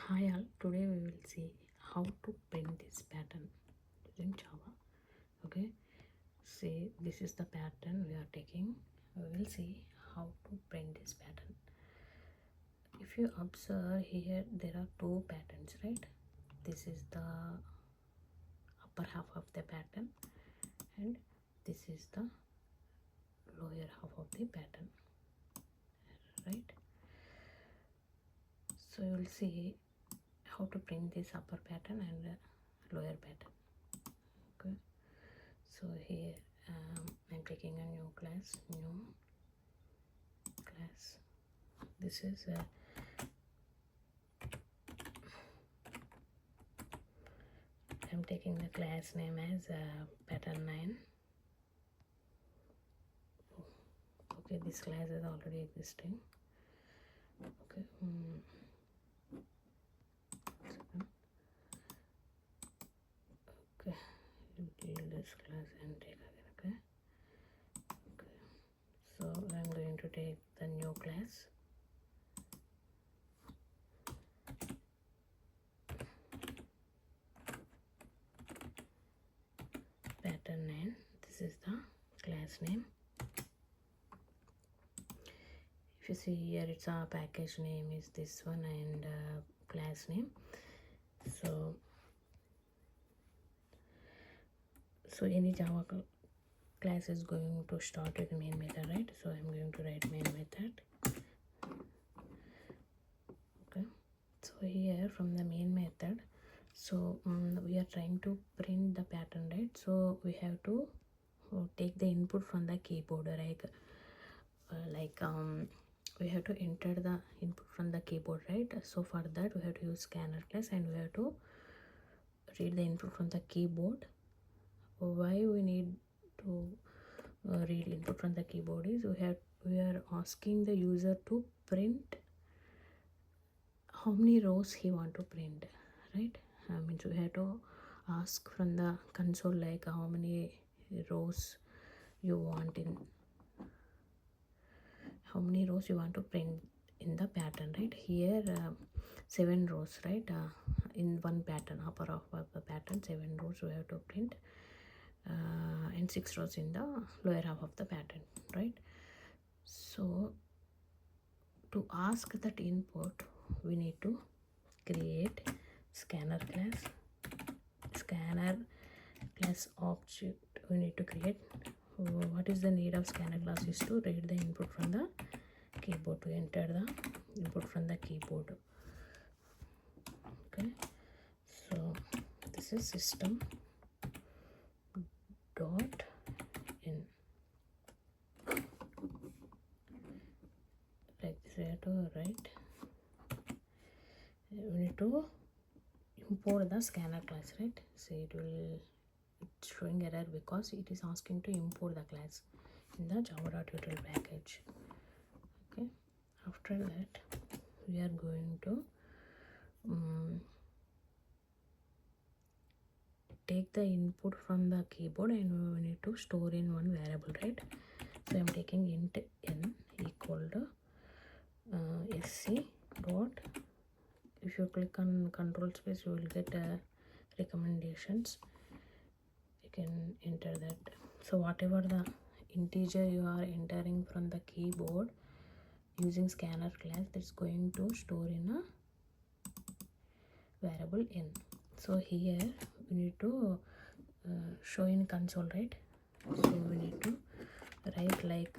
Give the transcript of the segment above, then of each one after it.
Hi all, today we will see how to print this pattern using Java. Okay, see, this is the pattern we are taking. We will see how to print this pattern. If you observe here, there are two patterns, right? This is the upper half of the pattern and this is the lower half of the pattern, right? So you will see how to print this upper pattern and lower pattern. Okay, so here I'm taking a new class. This is I'm taking the class name as Pattern10. Okay, this class is already existing. Okay, okay, you delete this class and take again. Okay, so I'm going to take the new class. Pattern10. This is the class name. If you see here, it's our package name is this one and class name. So any Java class is going to start with main method, right? So I'm going to write main method. Okay, so here from the main method, so we are trying to print the pattern, right? So we have to take the input from the keyboard, we have to enter the input from the keyboard, right? So for that we have to use scanner class and we have to read the input from the keyboard. Why we need to read input from the keyboard is we are asking the user to print how many rows he want to print, right? Means we have to ask from the console like how many rows you want to print in the pattern, right? Here 7 rows, right? In one pattern, upper half of the pattern, 7 rows we have to print and 6 rows in the lower half of the pattern, right? So to ask that input, we need to create scanner class object. We need to create what is the need of scanner class is to read the input from the keyboard, to enter the input from the keyboard. Okay, so this is system dot in, like this we have to write. We need to import the scanner class, right? So it's showing error because it is asking to import the class in the java.util package. Okay, after that we are going to take the input from the keyboard and we need to store in one variable, right? So I'm taking int n equal to sc dot, if you click on control space you will get recommendations. You can enter that. So whatever the integer you are entering from the keyboard using scanner class, that's going to store in a variable n. So here we need to show in console, right? So we need to write like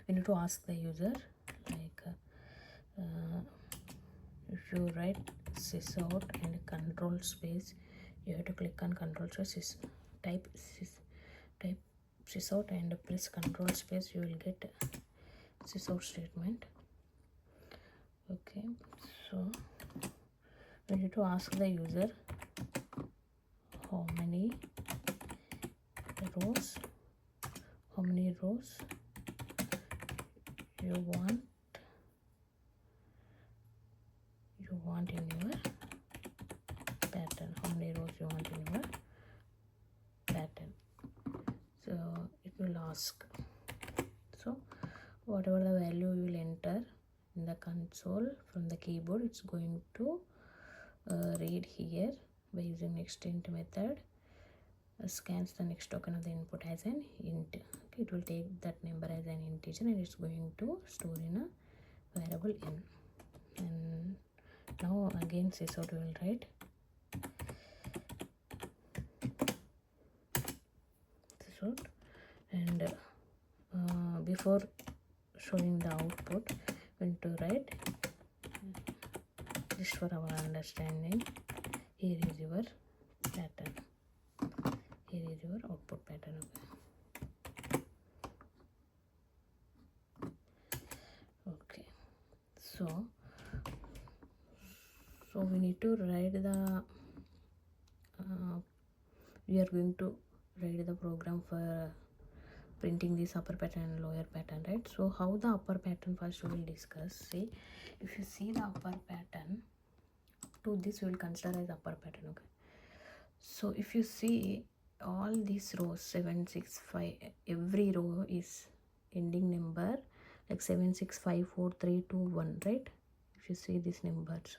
we need to ask the user like if you write sysout and control space, you have to click on control space, type sysout and press control space, you will get sysout statement. Okay, so we need to ask the user how many rows you want in your pattern, how many rows you want in your pattern. So it will ask, so whatever the value you will enter in the console from the keyboard, it's going to read here by using next int method, scans the next token of the input as an int. Okay, it will take that number as an integer and it's going to store in a variable n. And now again sysout we will write sysout, and before showing the output we need to write, just for our understanding, here is your pattern, here is your output pattern. Okay, so we need to write the we are going to write the program for printing this upper pattern and lower pattern, right? So how the upper pattern, first we will discuss. See, if you see the upper pattern, to this we will consider as upper pattern. Okay, so if you see all these rows 7 6 5, every row is ending number like 7 6 5 4 3 2 1, right? If you see these numbers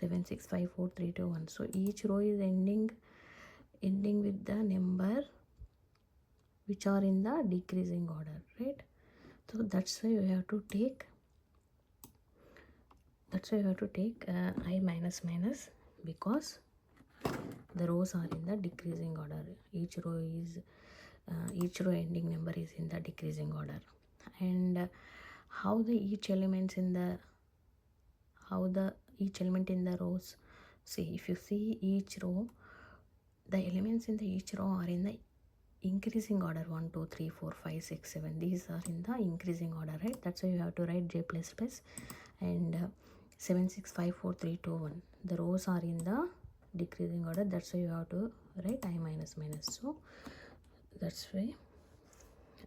7 6 5 4 3 2 1, so each row is ending with the number which are in the decreasing order, right? So that's why we have to take I minus minus, because the rows are in the decreasing order. Each row ending number is in the decreasing order. And how the each element in the rows, see, if you see each row, the elements in the each row are in the increasing order. 1 2 3 4 5 6 7, these are in the increasing order, right? That's why you have to write j plus plus, and 7 6 5 4 3 2 1, the rows are in the decreasing order. That's why you have to write I minus minus. So that's why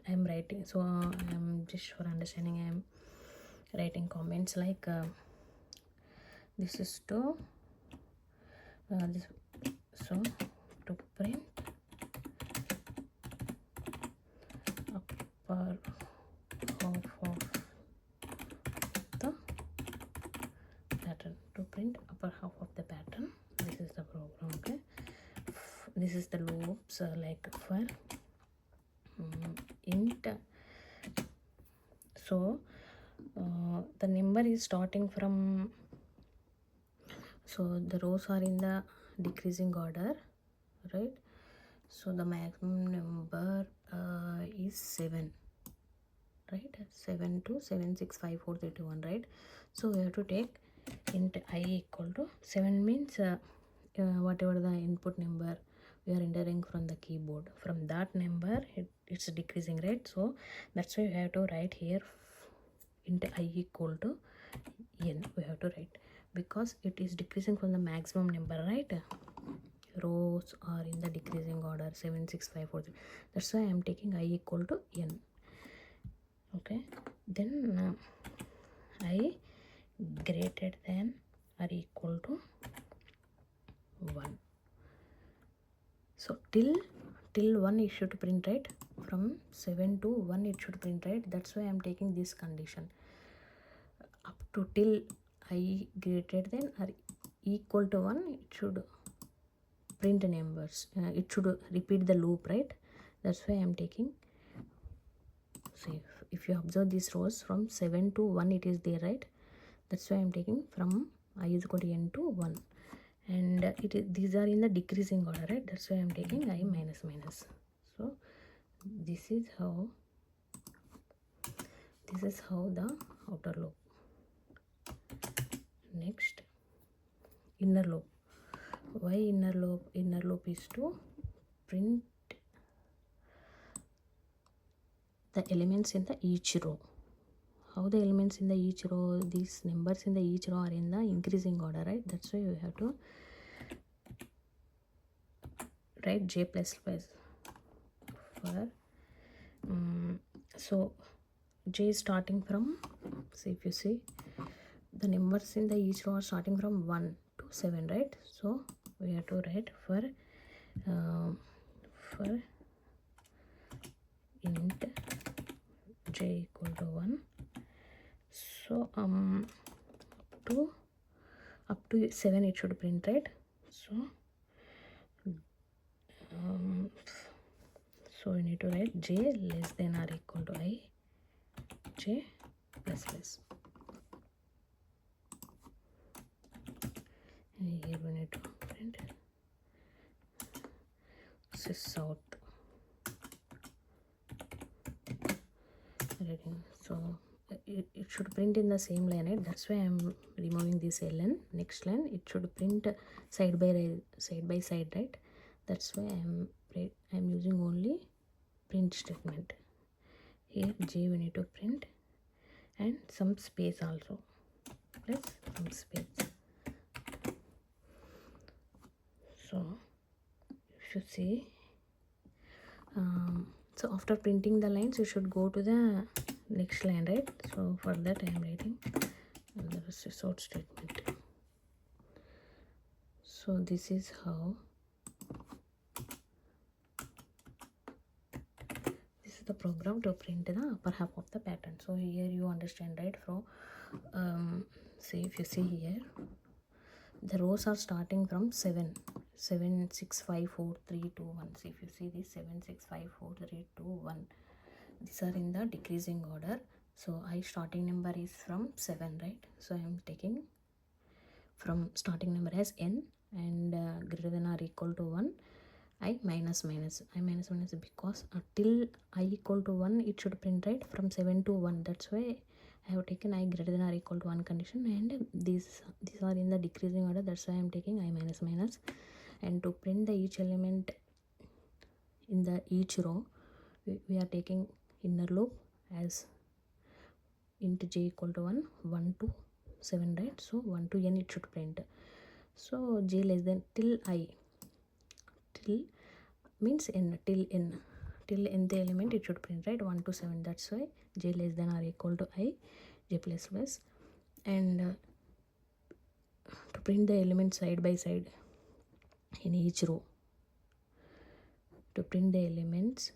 I'm writing. So I'm just for understanding, I'm writing comments like this is to this, so to print upper half of the pattern, to print upper half of the pattern. This is the program. Okay, this is the loops like for int. So the number is starting from, so the rows are in the decreasing order, right? So the maximum number is 7, right? 7 to 7 6 5 4 3 2 1, right? So we have to take int I equal to 7, means whatever the input number we are entering from the keyboard, from that number it's decreasing, right? So that's why we have to write here int I equal to n, we have to write, because it is decreasing from the maximum number, right? Rows are in the decreasing order 7 6 5 4 3, that's why I am taking I equal to n. Okay, then I greater than or equal to 1. So till 1 it should print, right? From 7 to 1 it should print, right? That's why I am taking this condition. Up to till I greater than or equal to 1, it should print numbers. It should repeat the loop, right? That's why I am taking. See, if you observe these rows from 7 to 1 it is there, right? That's why I am taking from I is equal to n to 1, and these are in the decreasing order, right? That's why I am taking I minus minus. So this is how the outer loop. Next, inner loop. Why inner loop? Inner loop is to print the elements in the each row. How the elements in the each row, these numbers in the each row are in the increasing order, right? That's why you have to write j plus plus for so j is starting from, see, if you see the numbers in the each row are starting from 1 to 7, right? So we have to write for int j equal to 1. So up to 7 it should print, right? So so we need to write j less than or equal to I, j plus plus. And here we need to print sys out reading. So it should print in the same line, right? That's why I'm removing this ln. Next line it should print side by side, right? That's why I'm using only print statement. Here j we need to print and some space also, plus some space. So if you see, so after printing the lines you should go to the next line, right? So for that I am writing the sort statement. So this is how the program to print the upper half of the pattern. So here you understand, right? From say if you see here, the rows are starting from 7 6 5 4 3 2 1. So if you see this 7 6 5 4 3 2 1, these are in the decreasing order. So I starting number is from 7, right? So I am taking from starting number as n and greater than or equal to 1, I minus because till I equal to 1 it should print, right? From 7 to 1. That's why I have taken I greater than or equal to 1 condition, and these are in the decreasing order. That's why I am taking I minus. And to print the each element in the each row, we are taking inner loop as int j equal to 1 to 7, right? So 1 to n it should print. So j less than till means n, till nth element it should print, right? 1 to 7. That's why j less than or equal to I, j plus plus. And to print the elements side by side in each row, to print the elements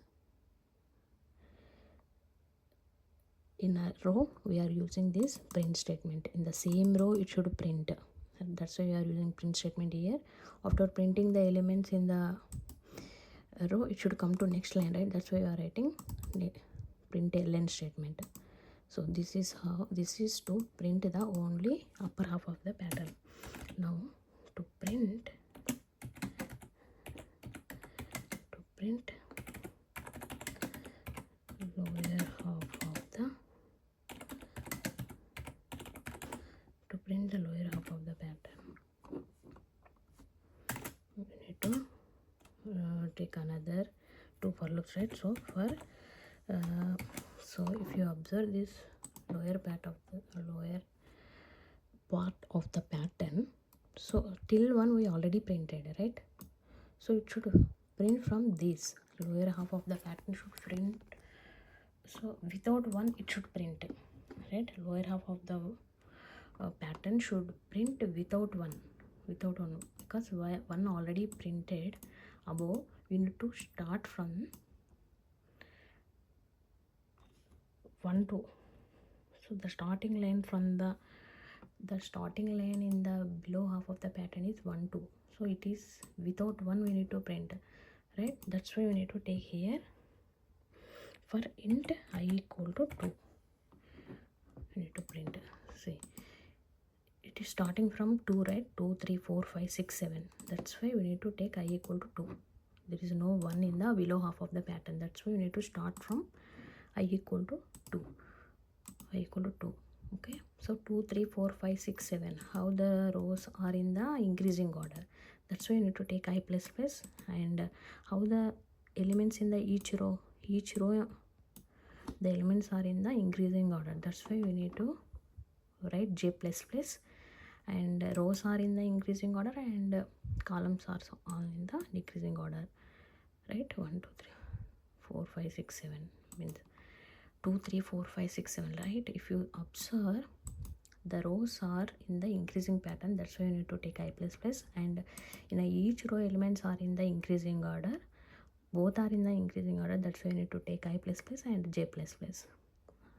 in a row, we are using this print statement. In the same row it should print, and that's why we are using print statement here. After printing the elements in the row, it should come to next line, right? That's why we are writing print ln statement. So this is how, this is to print the only upper half of the pattern. Now to print lower half of the, to print the lower half of the pattern, we need to take another 2 for loops, right? So for so if you observe this lower part of the pattern, so till 1 we already printed, right? So it should print from this lower half of the pattern should print. So without 1 it should print, right? Lower half of the pattern should print without 1, because 1 already printed above. We need to start from 1 to, so the starting line from the starting line in the below half of the pattern is 1 2. So it is without 1 we need to print, right? That's why we need to take here for int I equal to 2, we need to print. See, it is starting from 2, right? 2 3 4 5 6 7. That's why we need to take I equal to 2. There is no 1 in the below half of the pattern. That's why we need to start from I equal to 2. I equal to 2. Okay, so 2 3 4 5 6 7, how the rows are in the increasing order. That's why you need to take I plus plus. And how the elements in the each row the elements are in the increasing order. That's why we need to write j plus plus. And rows are in the increasing order and columns are all in the decreasing order, right? 1 2 3 4 5 6 7 means 2 3 4 5 6 7, right? If you observe, the rows are in the increasing pattern. That's why you need to take I plus plus. And in each row elements are in the increasing order, both are in the increasing order. That's why you need to take I plus plus and j plus plus.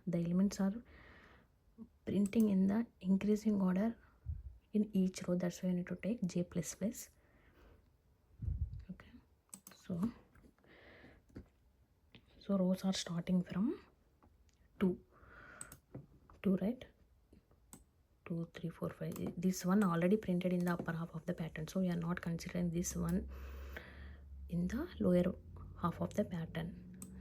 The elements are printing in the increasing order in each row. That's why you need to take J plus plus. Okay, so rows are starting from 2 right, 2 3 4 5. This one already printed in the upper half of the pattern, so we are not considering this one in the lower half of the pattern.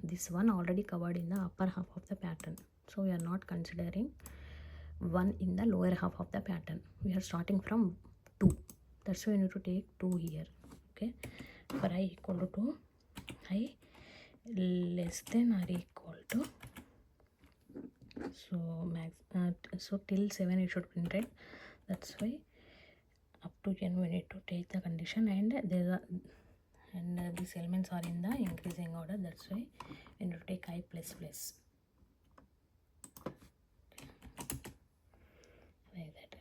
This one already covered in the upper half of the pattern, so we are not considering one in the lower half of the pattern. We are starting from 2. That's why you need to take 2 here. Okay, for I equal to 2, I less than or equal to, so max so till 7 it should print, right? That's why up to n we need to take the condition, and there are these elements are in the increasing order. That's why we need to take I plus plus, like that.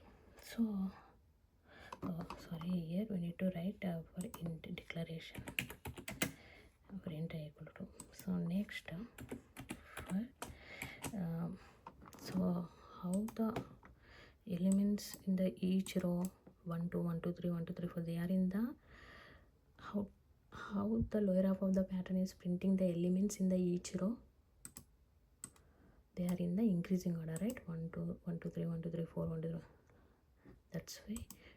So sorry, here we need to write for int declaration for int I equal to. So next for so how the elements in the each row 1 2 1 2 3 1 2 3 4, they are in the how the lower half of the pattern is printing the elements in the each row. They are in the increasing order, right? 1 2 1 2 3 1 2 3 4 1 2 3. That's why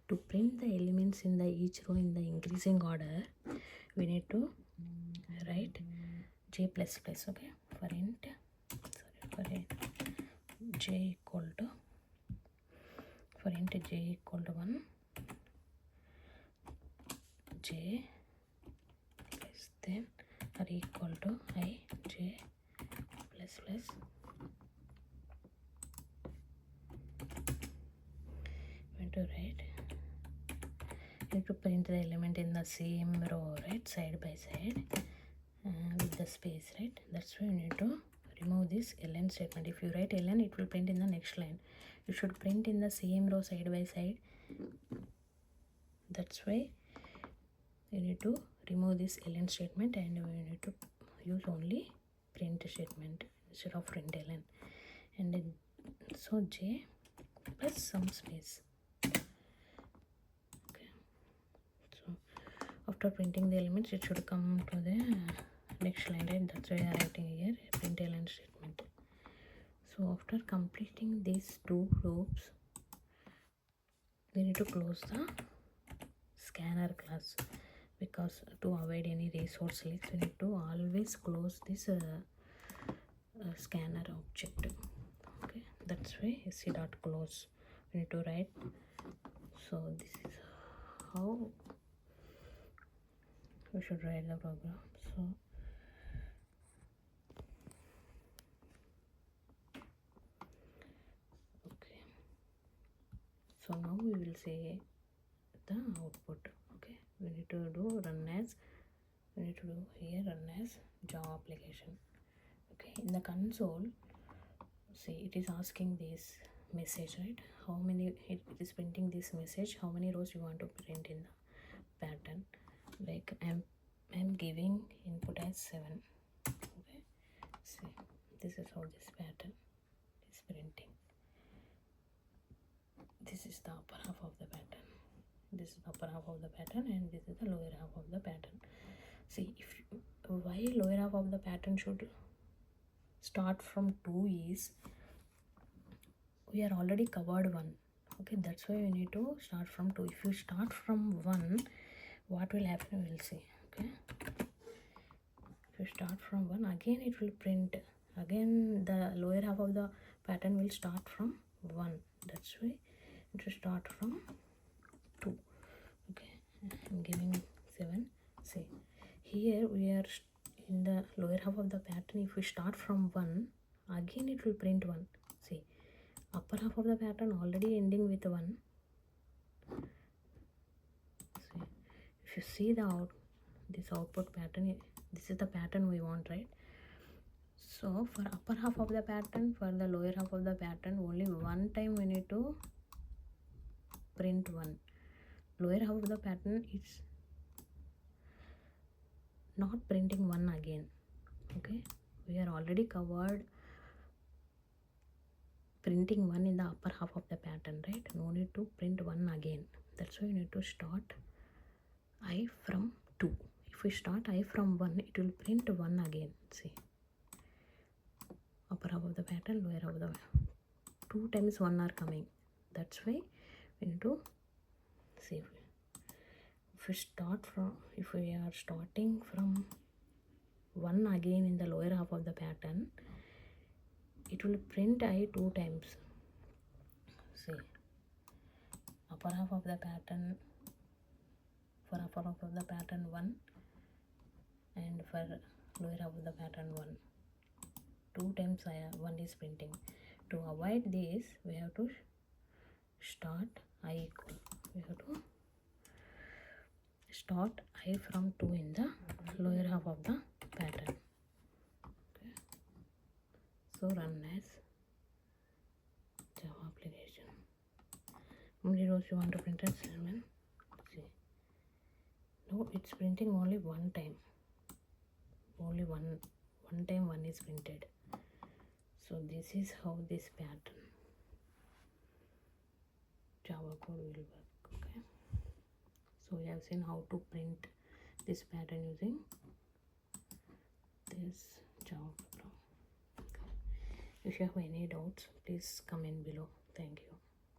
to print the elements in the each row in the increasing order, we need to write J plus plus. Okay, for int J equal to, for int J equal to 1, J less than or equal to I J plus plus. To write, you need to print the element in the same row, right, side by side with the space, right? That's why you need to remove this ln statement. If you write ln, it will print in the next line. You should print in the same row side by side. That's why you need to remove this ln statement, and we need to use only print statement instead of print ln. And then so J plus some space. After printing the elements, it should come to the next line, right? That's why I am writing here print ln statement. So after completing these 2 loops, we need to close the scanner class, because to avoid any resource leaks, we need to always close this scanner object. Okay, that's why sc.close we need to write. So this is how we should write the program. So okay, so now we will say the output. Okay, we need to do run as, we need to do here run as Java application. Okay, in the console, see, it is asking this message, right? How many, it is printing this message, how many rows you want to print in the pattern. Like I'm giving input as 7. Okay, see, this is how this pattern is printing. This is the upper half of the pattern, this is the upper half of the pattern, and this is the lower half of the pattern. See, if why lower half of the pattern should start from 2 is, we are already covered 1. Okay, that's why we need to start from 2. If you start from 1, what will happen, we will see. Okay, if you start from 1, again it will print, again the lower half of the pattern will start from 1. That's why it will start from 2. Okay, I'm giving 7. See, here we are in the lower half of the pattern. If we start from 1, again it will print 1. See, upper half of the pattern already ending with 1. See, if you see the this output pattern, this is the pattern we want, right? So for upper half of the pattern, for the lower half of the pattern, only one time we need to print 1. Lower half of the pattern is not printing 1 again. Okay, we are already covered printing one in the upper half of the pattern, right? No need to print one again. That's why you need to start I from 2. If we start I from 1, it will print 1 again. See, upper half of the pattern, lower half of the 2 times 1 are coming. That's why we need to see, if we are starting from 1 again in the lower half of the pattern, it will print I 2 times. See, upper half of the pattern, for upper half of the pattern 1, and for lower half of the pattern 1. 2 times 1 is printing. To avoid this, we have to start I equal. We have to start I from 2 in the lower half of the pattern. Okay. So run as Java application. How many rows you want to print as 7? See. No, it's printing only one time. Only one time 1 is printed. So this is how this pattern Java code will work. Okay. So we have seen how to print this pattern using this Java program. Okay. If you have any doubts, please comment below. Thank you.